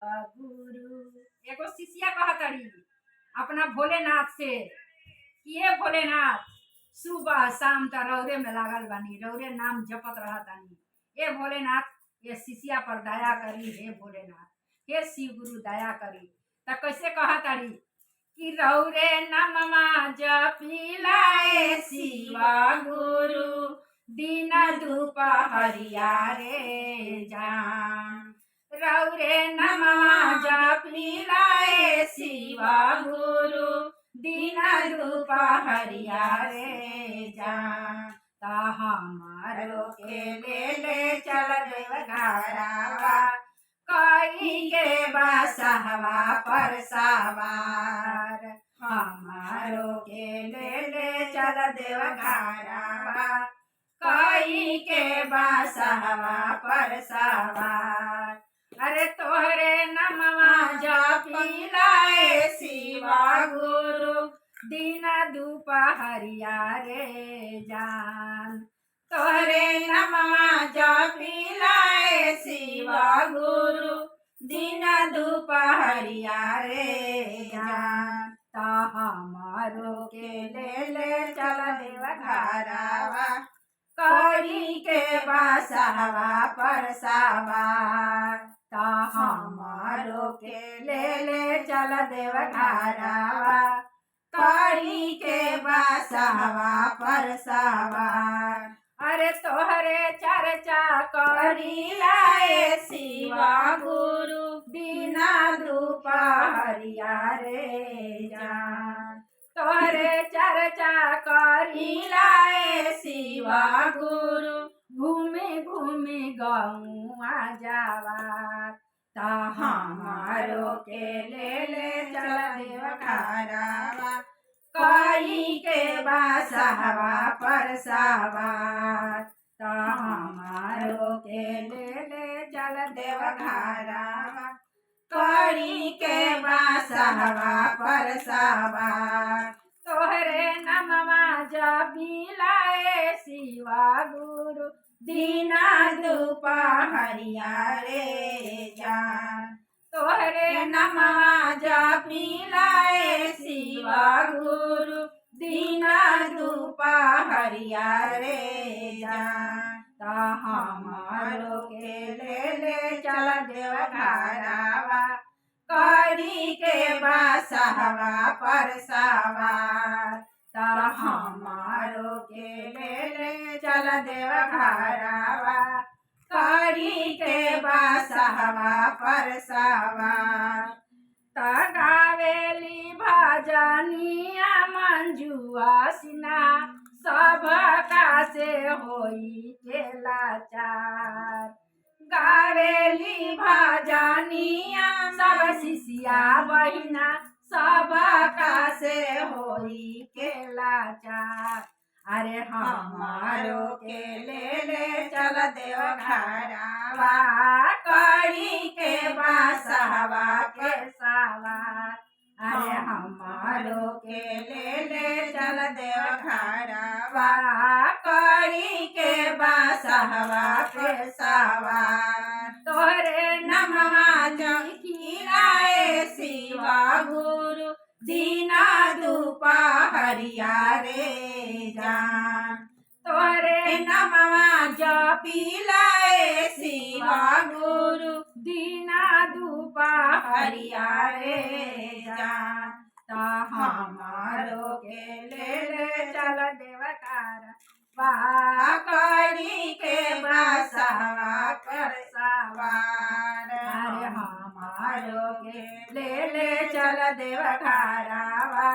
गुरु एगो शिष्या कहतड़ी अपना भोलेनाथ से कि ये भोलेनाथ सुबह शाम त रौरे में लागल बानी, रौरे नाम जपत रहतानी। हे भोलेनाथ, ये शिष्या पर दया करी। हे भोलेनाथ, हे शिव गुरु दया करी। त कैसे कहतड़ी कि रौरे नाममा जपिलाए शिवा गुरु दिन दुपहरिया रे जान। रौरे नमः जपिलाए शिवा गुरु दिन दुपहरिया रे जान। ता हमारो के ले चल देव घरावा, कई के बसहवा पर सवार। हमारो के ले चल देव घरावा, कई के बसहवा पर सवार। अरे तोहरे नमवा जपिलाए शिवा गुरु दिन दुपहरिया रे जान। तोहरे नमवा जपिलाए शिवा गुरु दिन दुपहरिया रे जान। ता हमारो के ले चल देव घरावा, करी के बसहवा पर सवार। ता हमारो के ले चल देव घरावा, करी के बसहवा पर सवार। अरे तोहरे चर्चा करी लाए शिवा गुरु दिन दुपहरिया रे जान। तोहरे चर्चा करी लाए शिवा गुरु घूमे घूमे गौआ जावा। ता हमारो के ले चल देव घरावा, कई के बसहवा पर सवार। ता हमारो के ले चल देव घरावा, करी के बसहवा पर सवार। तोहरे नमवा जपिलाए शिवा गुरु दिन दुपहरिया रे जान। तोहरे नमवा जपिलाए शिवा गुरु दिन दुपहरिया रे जान। ता हमारो के ले चल देव घरावा, करी के बसहवा पर सवार। ता हमारो के ले चल देव घरावा, करी के बसहवा पर सवार। ता गावेली भजनिया मंजुआ सिन्हा, सब का से होई के लाचार। गावेली भजनिया सब शिष्या बहिना, सब का से होई के लाचार। अरे हमारो के ले चल देव घरावा, करी के बसहवा के सवार। अरे हमारो के ले चल देव घरावा, करी के बसहवा के सवार। तोहरे नमवा जपिलाए शिवा गुरु दिन दुपहरिया रे जान। तोहरे नमवा जपिलाए शिवा गुरु दिन दुपहरिया रे जान। ता हमारो के ले चल देव घरावा, करी के बसहवा पर सवार। अरे हमारो के ले चल देव घरावा,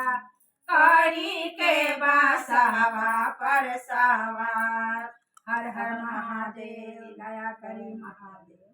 करी के बसहवा पर सवार। हर हर महादेव, दया करी महादेव।